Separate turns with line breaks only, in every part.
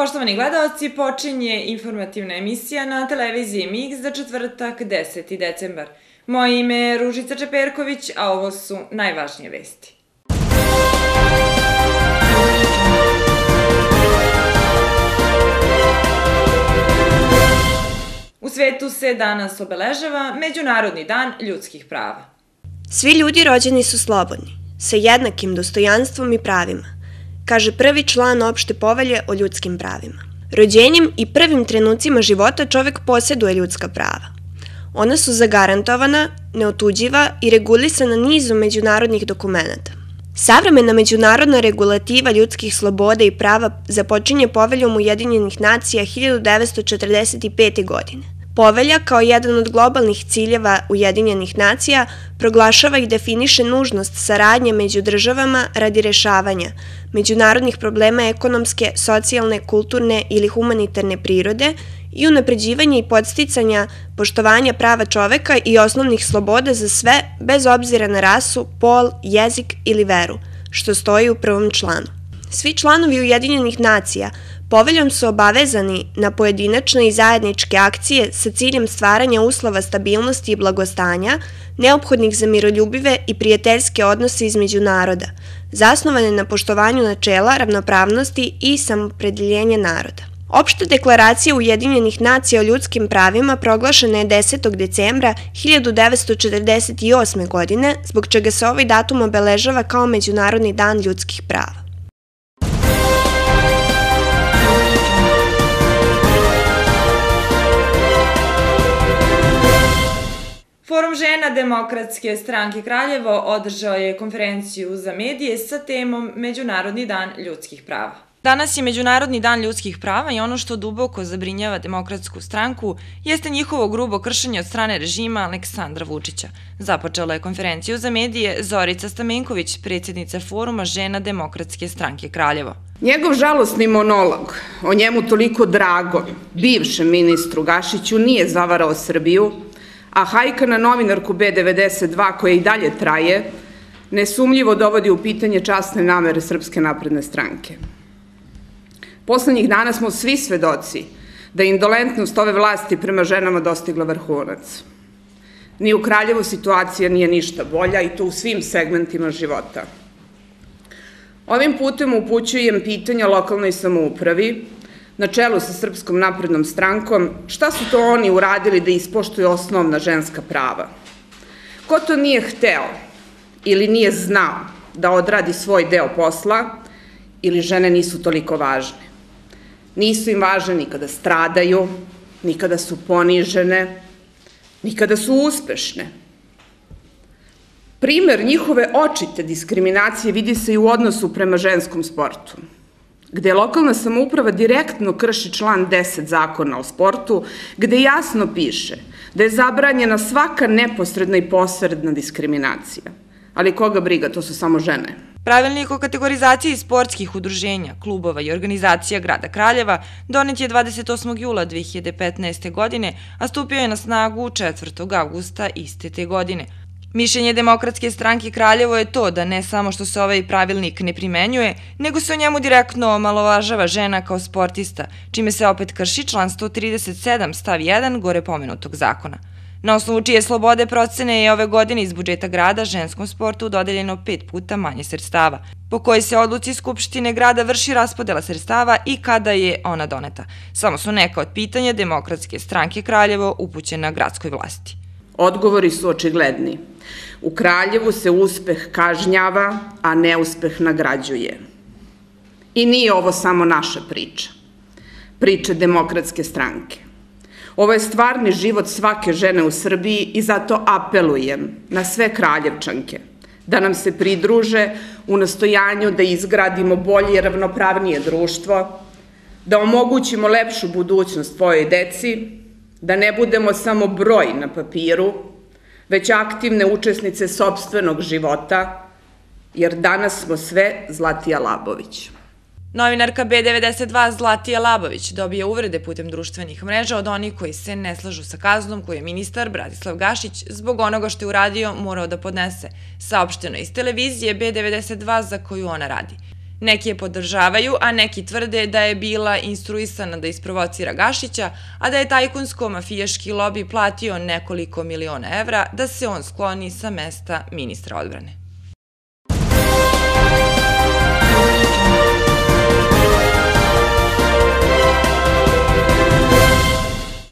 Poštovani gledaoci, počinje informativna emisija na televiziji MIX za četvrtak 10. decembar. Moje ime je Ružica Čeperković, a ovo su najvažnije vesti. U svetu se danas obeležava Međunarodni dan ljudskih prava.
Svi ljudi rođeni su slobodni, sa jednakim dostojanstvom i pravima, kaže prvi član opšte povelje o ljudskim pravima. Rođenjem i prvim trenucima života čovek posjeduje ljudska prava. Ona su zagarantovana, neotuđiva i regulisana nizom međunarodnih dokumenata. Savremena međunarodna regulativa ljudskih sloboda i prava započinje Poveljom Ujedinjenih nacija 1945. godine. Povelja, kao jedan od globalnih ciljeva Ujedinjenih nacija, proglašava i definiše nužnost saradnje među državama radi rešavanja međunarodnih problema ekonomske, socijalne, kulturne ili humanitarne prirode i unapređivanje i podsticanja poštovanja prava čoveka i osnovnih sloboda za sve, bez obzira na rasu, pol, jezik ili veru, što stoji u prvom članu. Svi članovi Ujedinjenih nacija Poveljom su obavezani na pojedinačne i zajedničke akcije sa ciljem stvaranja uslova stabilnosti i blagostanja, neophodnih za miroljubive i prijateljske odnose između naroda, zasnovane na poštovanju načela, ravnopravnosti i samopredeljenja naroda. Opšta deklaracija Ujedinjenih nacija o ljudskim pravima proglašena je 10. decembra 1948. godine, zbog čega se ovaj datum obeležava kao Međunarodni dan ljudskih prava.
Forum žena Demokratske stranke Kraljevo održao je konferenciju za medije sa temom Međunarodni dan ljudskih prava. Danas je Međunarodni dan ljudskih prava i ono što duboko zabrinjava Demokratsku stranku jeste njihovo grubo kršenje od strane režima Aleksandra Vučića. Započela je konferenciju za medije Zorica Stamenković, predsjednica Foruma žena Demokratske stranke Kraljevo.
Njegov žalosni monolog o njemu toliko dragom bivšem ministru Gašiću nije zavarao Srbiju, a hajka na novinarku B92 koja i dalje traje, nesumljivo dovodi u pitanje časne namere Srpske napredne stranke. Poslednjih dana smo svi svedoci da je indolentnost ove vlasti prema ženama dostigla vrhunac. Ni u Kraljevu situacija nije ništa bolja i to u svim segmentima života. Ovim putem upućujem pitanja lokalnoj samoupravi, na čelu sa Srpskom naprednom strankom, šta su to oni uradili da ispoštuju osnovna ženska prava? Ko to nije hteo ili nije znao da odradi svoj deo posla ili žene nisu toliko važne? Nisu im važne ni kada stradaju, ni kada su ponižene, ni kada su uspešne. Primer njihove očite diskriminacije vidi se i u odnosu prema ženskom sportu, gde lokalna samouprava direktno krši član 10 zakona o sportu, gde jasno piše da je zabranjena svaka neposredna i posredna diskriminacija. Ali koga briga, to su samo žene.
Pravilnik o kategorizaciji sportskih udruženja, klubova i organizacija grada Kraljeva donet je 28. jula 2015. godine, a stupio je na snagu 4. avgusta iste te godine. Mišljenje Demokratske stranke Kraljevo je to da ne samo što se ovaj pravilnik ne primenjuje, nego se o njemu direktno omalovažava žena kao sportista, čime se opet krši član 137 stav 1 gore pomenutog zakona. Na osnovu čije slobode procene je ove godine iz budžeta grada ženskom sportu dodeljeno 5 puta manje sredstava, po kojoj se odluci Skupštine grada vrši raspodela sredstava i kada je ona doneta. Samo su neka od pitanja Demokratske stranke Kraljevo upućena gradskoj vlasti.
Odgovori su očigledni. U Kraljevu se uspeh kažnjava, a neuspeh nagrađuje. I nije ovo samo naša priča. Priča Demokratske stranke. Ovo je stvarni život svake žene u Srbiji i zato apelujem na sve Kraljevčanke da nam se pridruže u nastojanju da izgradimo bolje i ravnopravnije društvo, da omogućimo lepšu budućnost svojoj deci, da ne budemo samo broj na papiru, već aktivne učesnice sopstvenog života, jer danas smo sve Zlatija Labović.
Novinarka B92 Zlatija Labović dobije uvrede putem društvenih mreža od onih koji se ne slažu sa kaznom koju je ministar Bratislav Gašić zbog onoga što je uradio morao da podnese, saopšteno iz televizije B92 za koju ona radi. Neki je podržavaju, a neki tvrde da je bila instruisana da isprovocira Gašića, a da je tajkunsko-mafijaški lobi platio nekoliko miliona evra da se on skloni sa mesta ministra odbrane.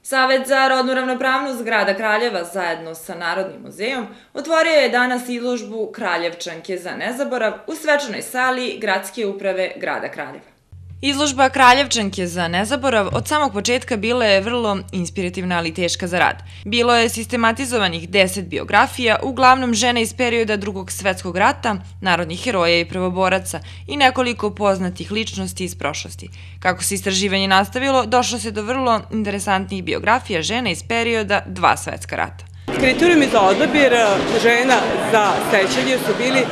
Savet za rodnu ravnopravnost grada Kraljeva zajedno sa Narodnim muzejom otvorio je danas izložbu Kraljevčanke za nezaborav u svečanoj sali Gradske uprave grada Kraljeva. Izložba Kraljevčanke za nezaborav od samog početka bila je vrlo inspirativna, ali teška za rad. Bilo je sistematizovanih 10 biografija, uglavnom žena iz perioda Drugog svetskog rata, narodnih heroja i prvoboraca i nekoliko poznatih ličnosti iz prošlosti. Kako se istraživanje nastavilo, došlo se do vrlo interesantnih biografija žena iz perioda Dva svetska rata.
Kriterijumi za odabir žena za sećanje su bili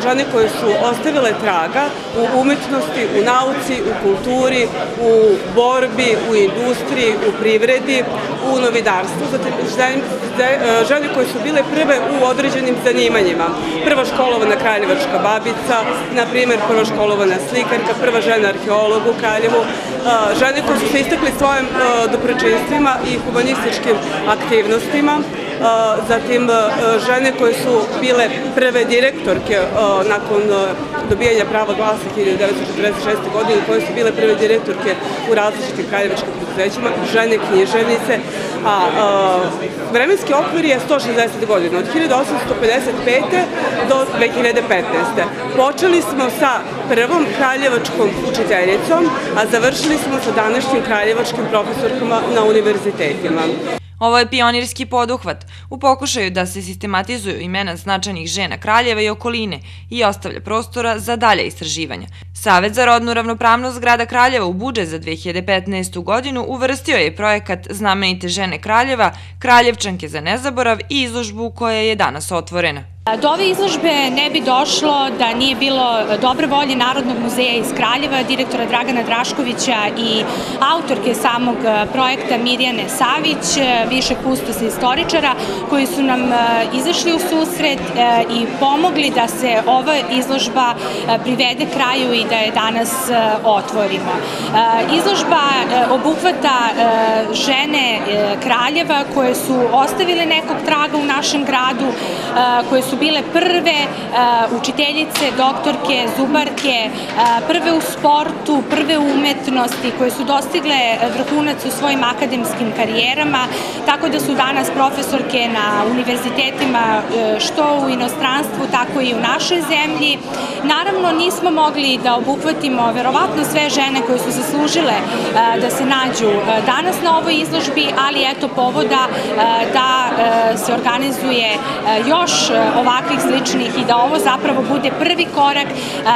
žene koje su ostavile traga u umetnosti, u nauci, u kulturi, u borbi, u industriji, u privredi, u novinarstvu. Zatim žene koje su bile prve u određenim zanimanjima. Prva školovana kraljevačka babica, na primjer prva školovana slikarka, prva žena arheolog u Kraljevu, žene koje su se istakli svojim dobročinstvima i humanističkim aktivnostima. Zatim žene koje su bile prve direktorke nakon dobijanja prava glasa 1946. godine, koje su bile prve direktorke u različitim kraljevačkim preduzećima, žene književnice, a vremenski okvir je 160 godina, od 1855. do 2015. Počeli smo sa prvom kraljevačkom učiteljicom, a završili smo sa današnjim kraljevačkim profesorkama na univerzitetima.
Ovo je pionirski poduhvat u pokušaju da se sistematizuju imena značajnih žena Kraljeva i okoline i ostavlja prostora za dalje istraživanja. Savet za rodnu ravnopravnost grada Kraljeva u budžet za 2015. godinu uvrstio je projekat Znamenite žene Kraljeva, Kraljevčanke za nezaborav i izložbu koja je danas otvorena.
Do ove izložbe ne bi došlo da nije bilo dobre volje Narodnog muzeja iz Kraljeva, direktora Dragana Draškovića i autorke samog projekta Mirjane Savić, višeg kustosa istoričara, koji su nam izašli u susret i pomogli da se ova izložba privede kraju i da je danas otvorimo. Izložba obuhvata žene Kraljeva koje su ostavile nekog traga u našem gradu, koje su bile prve učiteljice, doktorke, zubarke, prve u sportu, prve u umetnosti, koje su dostigle vrhunac u svojim akademskim karijerama, tako da su danas profesorke na univerzitetima što u inostranstvu, tako i u našoj zemlji. Naravno, nismo mogli da obuhvatimo verovatno sve žene koje su zaslužile da se nađu danas na ovoj izložbi, ali eto povoda da se organizuje još ovakvih sličnih i da ovo zapravo bude prvi korak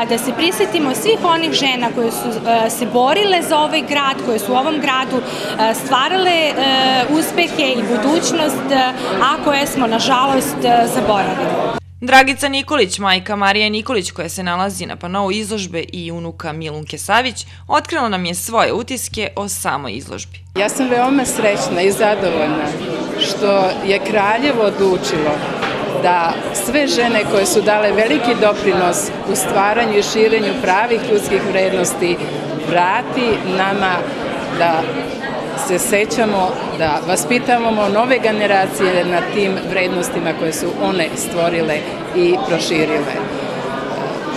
da se prisetimo svih onih žena koje su se borile za ovaj grad, koje su u ovom gradu stvarale uspehe i budućnost, a koje smo nažalost zaboravili.
Dragica Nikolić, majka Marije Nikolić, koja se nalazi na panou izložbe, i unuka Milunke Savić, otkrila nam je svoje utiske o samoj izložbi.
Ja sam veoma srećna i zadovoljna što je Kraljevo odlučilo da sve žene koje su dale veliki doprinos u stvaranju i širenju pravih ljudskih vrednosti vrati nama da se sećamo, da vaspitavamo nove generacije na tim vrednostima koje su one stvorile i proširile.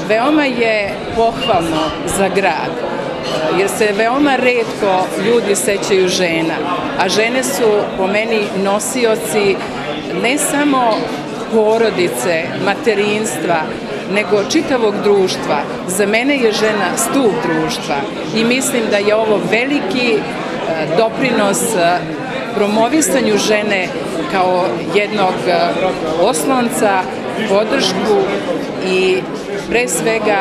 Veoma je pohvalno za grad, jer se veoma retko ljudi sećaju žena, a žene su po meni nosioci ne samo porodice, materinstva, nego čitavog društva. Za mene je žena stub društva i mislim da je ovo veliki doprinos promovisanju žene kao jednog oslonca, podršku i pre svega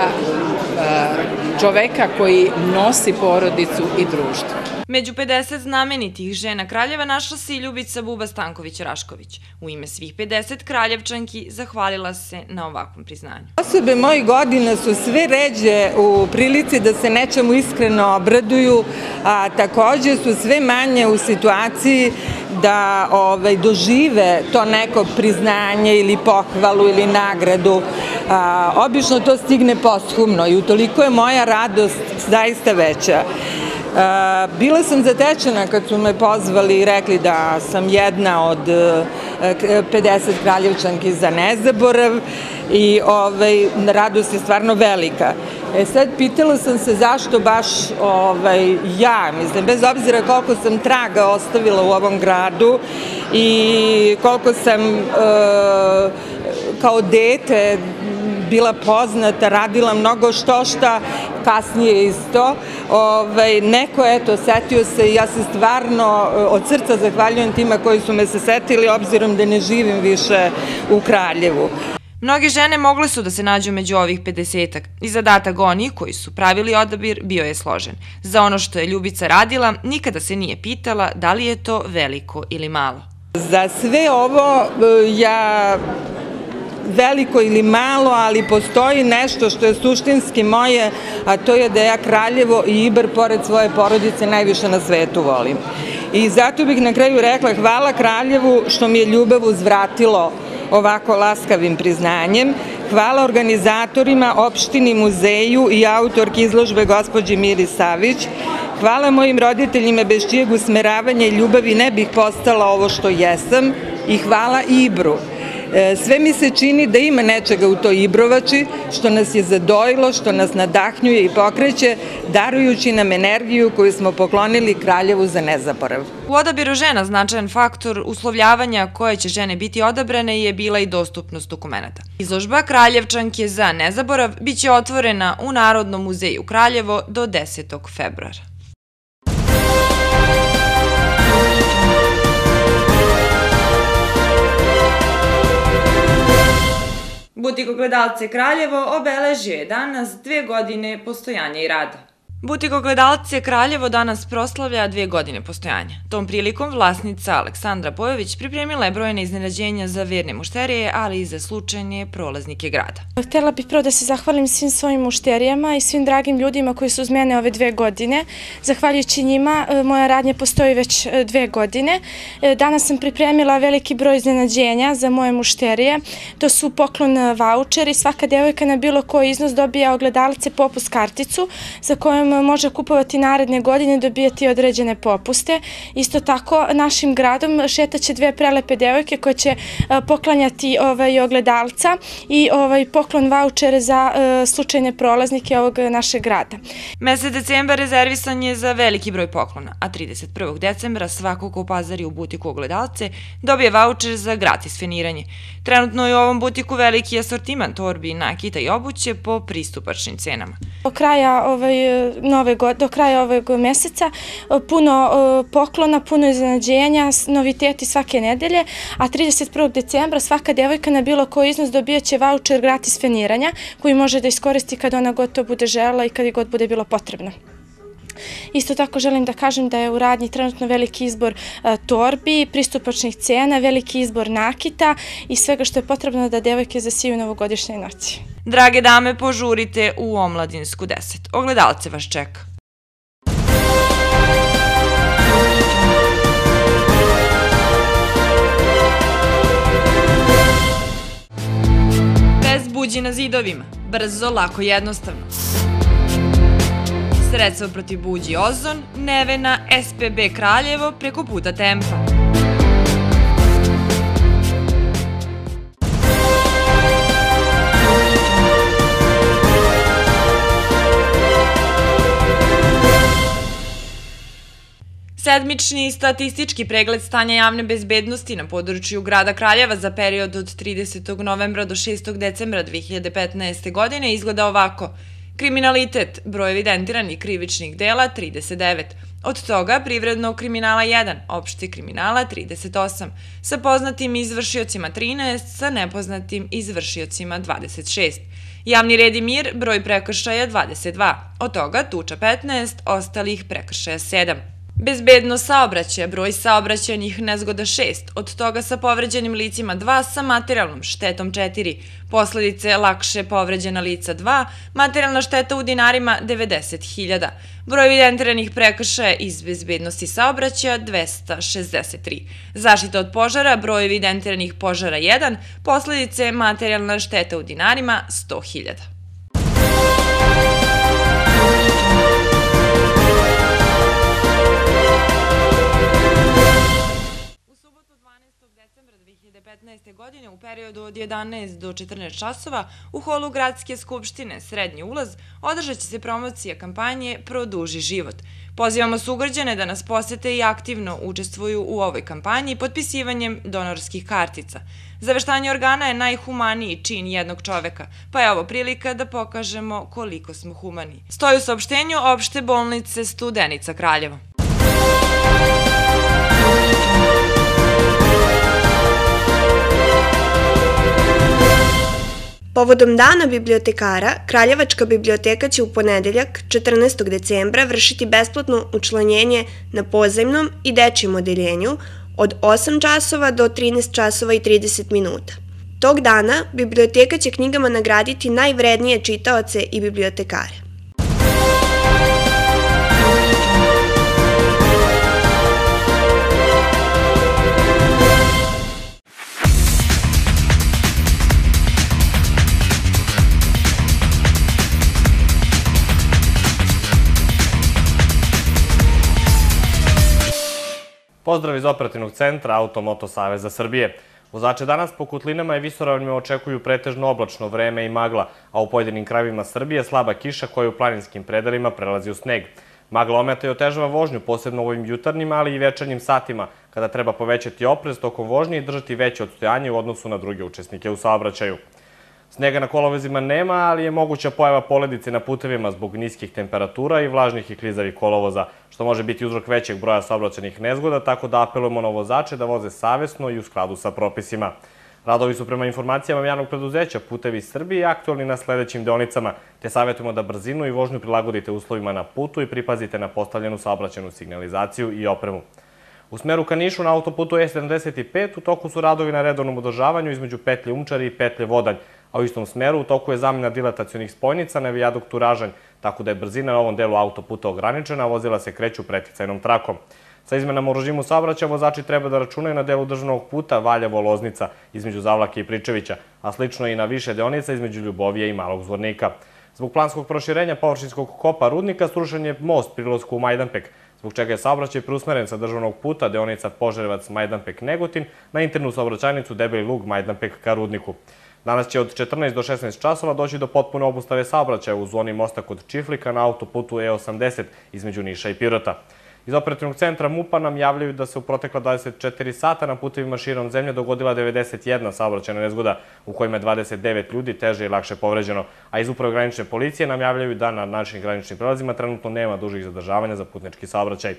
čoveka koji nosi porodicu i društvo.
Među 50 znamenitih žena Kraljeva našla se i Ljubica Buba Stanković-Rašković. U ime svih 50 kraljevčanki zahvalila se na ovakvom priznanju.
Osobe mojih godina su sve ređe u prilici da se nečemu iskreno obraduju, a takođe su sve manje u situaciji da dožive to neko priznanje ili pohvalu ili nagradu. Obično to stigne posthumno i utoliko je moja radost zaista veća. Bila sam zatečena kad su me pozvali i rekli da sam jedna od 50 kraljevčanki za nezaborav i radost je stvarno velika. Sad pitala sam se zašto baš ja, mislim, bez obzira koliko sam traga ostavila u ovom gradu i koliko sam kao dete bila poznata, radila mnogo štošta, kasnije isto. Neko, eto, setio se i ja se stvarno od srca zahvaljujem tima koji su me se setili, obzirom da ne živim više u Kraljevu.
Mnoge žene mogle su da se nađu među ovih 50-ak i zadatak onih koji su pravili odabir bio je složen. Za ono što je Ljubica radila, nikada se nije pitala da li je to veliko ili malo.
Za sve ovo ja veliko ili malo, ali postoji nešto što je suštinski moje, a to je da ja Kraljevo i Ibar pored svoje porodice najviše na svetu volim. I zato bih na kraju rekla hvala Kraljevu što mi je ljubav uzvratilo ovako laskavim priznanjem. Hvala organizatorima, opštini, muzeju i autorki izložbe gospođi Miri Savić. Hvala mojim roditeljima bez čijeg usmeravanja i ljubavi ne bih postala ovo što jesam i hvala Ibru. Sve mi se čini da ima nečega u toj Ibrovači, što nas je zadojilo, što nas nadahnjuje i pokreće, darujući nam energiju koju smo poklonili Kraljevu za nezaborav.
U odabiru žena značajan faktor uslovljavanja koje će žene biti odabrane je bila i dostupnost dokumenta. Izložba Kraljevčanke za nezaborav biće otvorena u Narodnom muzeju Kraljevo do 10. februara. Butik Ogledalce Kraljevo obeležio je danas 2 godine postojanja i rada. Butik Ogledalce Kraljevo danas proslavlja 2 godine postojanja. Tom prilikom vlasnica Aleksandra Bojović pripremila je brojne iznenađenja za verne mušterije, ali i za slučajne prolaznike grada.
Htjela bih prvo da se zahvalim svim svojim mušterijama i svim dragim ljudima koji su uz mene ove 2 godine. Zahvaljujući njima, moja radnja postoji već 2 godine. Danas sam pripremila veliki broj iznenađenja za moje mušterije. To su poklon vaučeri. Svaka devojka na bilo koji iznos dobija Ogledalce popust karticu za kojom može kupovati naredne godine, dobijati određene popuste. Isto tako, našim gradom šetaće 2 prelepe devojke koje će poklanjati ogledalca i poklon vaučere za slučajne prolaznike ovog našeg grada.
Mesec decembar rezervisan je za veliki broj poklona, a 31. decembra svako ko pazari u butiku Ogledalce dobije vaučer za gratis feniranje. Trenutno je u ovom butiku veliki asortiman torbi, nakita i obuće po pristupačnim cenama.
Do kraja ovog meseca puno poklona, puno iznenađenja, noviteti svake nedelje, a 31. decembra svaka devojka na bilo koji iznos dobijaće vaučer gratis feniranja koji može da iskoristi kad ona god to bude želela i kad god bude bilo potrebno. Isto tako želim da kažem da je u radnji trenutno veliki izbor torbi, pristupačnih cena, veliki izbor nakita i svega što je potrebno da devojke zasiju novogodišnje noći.
Drage dame, požurite u Omladinsku 10. Ogledalce vas čeka. Bez buđi na zidovima. Brzo, lako, jednostavno. Sredstvo protiv buđi Ozon, Nevena, SPB Kraljevo preko puta Tempa. Sedmični statistički pregled stanja javne bezbednosti na području grada Kraljeva za period od 30. novembra do 6. decembra 2015. godine izgleda ovako. Kriminalitet, broj evidentiranih krivičnih dela 39, od toga privrednog kriminala 1, opšte kriminala 38, sa poznatim izvršiocima 13, sa nepoznatim izvršiocima 26. Javni red i mir, broj prekršaja 22, od toga tuča 15, ostalih prekršaja 7. Bezbednost saobraćaja, broj saobraćajnih nezgoda 6, od toga sa povređenim licima 2, sa materijalnom štetom 4, posledice lakše povređena lica 2, materijalna šteta u dinarima 90.000, broj evidentiranih prekršaja iz bezbednosti saobraćaja 263, zaštita od požara, broj evidentiranih požara 1, posledice materijalna šteta u dinarima 100.000. Decembra 2015. godine u periodu od 11 do 14 časova u holu Gradske skupštine Srednji ulaz održat će se promocija kampanje Produži život. Pozivamo sugrađane da nas posete i aktivno učestvuju u ovoj kampanji potpisivanjem donorskih kartica. Zaveštanje organa je najhumaniji čin jednog čoveka, pa je ovo prilika da pokažemo koliko smo humani. Stoji u saopštenju Opšte bolnice Studenica Kraljevo.
Povodom Dana bibliotekara, Kraljevačka biblioteka će u ponedeljak, 14. decembra, vršiti besplatno učlanjenje na pozajmnom i dečijem odeljenju od 8 časova do 13 časova i 30 minuta. Tog dana biblioteka će knjigama nagraditi najvrednije čitaoce i bibliotekare.
Pozdrav iz operativnog centra Auto-Moto Saveza Srbije. Vozače danas po kutlinama i visoravnima očekuju pretežno oblačno vreme i magla, a u pojedinim krajevima Srbije slaba kiša koja u planinskim predelima prelazi u sneg. Magla ometa i otežava vožnju, posebno u ovim jutarnjim, ali i večernjim satima, kada treba povećati oprez tokom vožnje i držati veće odstojanje u odnosu na druge učesnike u saobraćaju. Snega na kolovozima nema, ali je moguća pojava poledice na putevima zbog niskih temperatura i vlažnih i klizavih kolovoza, što može biti uzrok većeg broja saobraćajnih nezgoda, tako da apelujemo na vozače da voze savesno i u skladu sa propisima. Radovi su prema informacijama javnog preduzeća Putevi Srbije aktualni na sledećim deonicama, te savjetujemo da brzinu i vožnju prilagodite uslovima na putu i pripazite na postavljenu saobraćajnu signalizaciju i opremu. U smeru ka Nišu na autoputu E75 u toku su radovi na redovnom održavanju između petlje Umčari i petlje Vodanj, a u istom smeru u toku je zamena dilatacionih spojnica na vijaduktu Ražanj, tako da je brzina na ovom delu autoputa ograničena, a vozila se kreću preticajnom trakom. Sa izmenama u režimu saobraćaja vozači treba da računaju na delu državnog puta Valjevo-Loznica između Zavlake i Pričevića, a slično i na više deonica između Ljubovije i Malog Zvornika. Zbog planskog proširenja površinskog kopa rudnika srušen je most pri ulasku u Majdanpek, zbog čega je saobraćaj preusmeren sa državnog puta deonica Požarevac-Majdanpek-Negotin na internu saobraćajnicu Debeli Lug-Majdanpek ka rudniku. Danas će od 14 do 16 časova doći do potpune obustave saobraćaja u zoni mosta kod Čiflika na autoputu E80 između Niša i Pirota. Iz operativnog centra MUP-a nam javljaju da se u protekla 24 sata na putevima širom zemlje dogodila 91 saobraćajna nezgoda u kojima je 29 ljudi teže i lakše povređeno, a iz Uprave granične policije nam javljaju da na našim graničnim prelazima trenutno nema dužih zadržavanja za putnički saobraćaj.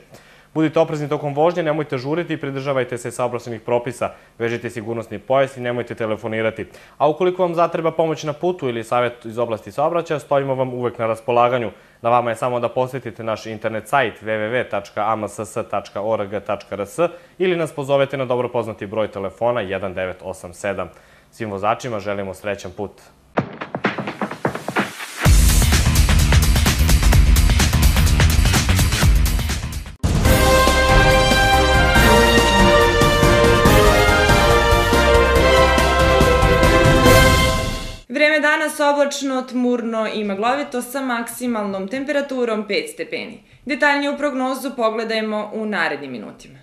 Budite oprezni tokom vožnje, nemojte žuriti i pridržavajte se saobraćajnih propisa, vežite sigurnosni pojas i nemojte telefonirati. A ukoliko vam zatreba pomoć na putu ili savjet iz oblasti saobraćaja, stojimo vam uvek na raspolaganju. Na vama je samo da posetite naš internet sajt www.amss.org.rs ili nas pozovete na dobro poznati broj telefona 1987. Svim vozačima želimo srećan put.
Vreme danas oblačno, tmurno i maglovito sa maksimalnom temperaturom 5 stepeni. Detaljniju prognozu pogledajmo u narednim minutima.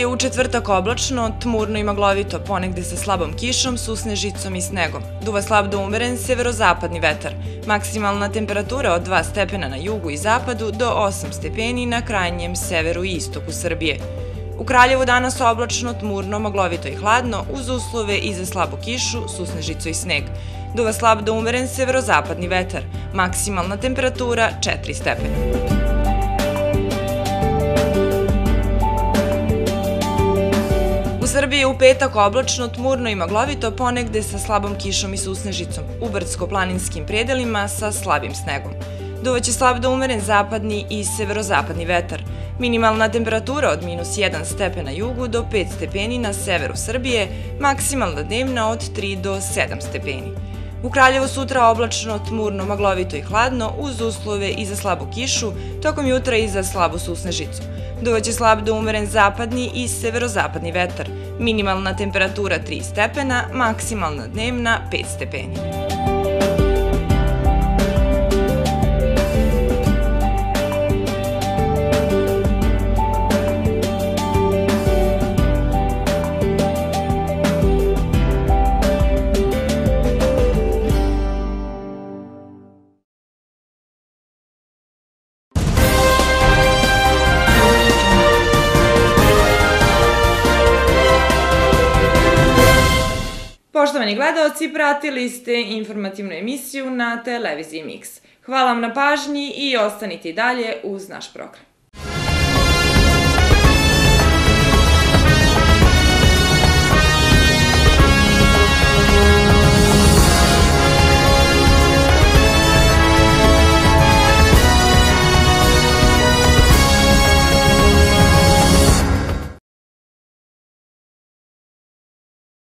U četvrtak oblačno, tmurno i maglovito, ponegde sa slabom kišom, susnežicom i snegom. Duva slab do umeren severozapadni vetar. Maksimalna temperatura od 2 stepena na jugu i zapadu do 8 stepeni na krajnjem severu i istoku Srbije. U Kraljevu danas oblačno, tmurno, maglovito i hladno, uz uslove i za slabu kišu, susnežicu i sneg. Duva slab do umeren severozapadni vetar, maksimalna temperatura 4 stepena. U Srbiji je u petak oblačno, tmurno i maglovito, ponegde sa slabom kišom i susnežicom, u brdsko-planinskim predelima sa slabim snegom. Duvaće slab do umeren zapadni i severozapadni vetar. Minimalna temperatura od -1 stepen na jugu do 5 stepeni na severu Srbije, maksimalna dnevna od 3 do 7 stepeni. U Kraljevu sutra oblačno, tmurno, maglovito i hladno, uz uslove i za slabu kišu, tokom jutra i za slabu susnežicu. Duvaće slab do umeren zapadni i severozapadni vetar. Minimalna temperatura 3 stepena, maksimalna dnevna 5 stepeni. Poštovani gledaoci, pratili ste informativnu emisiju na televiziji Mix. Hvala vam na pažnji i ostanite i dalje uz naš program.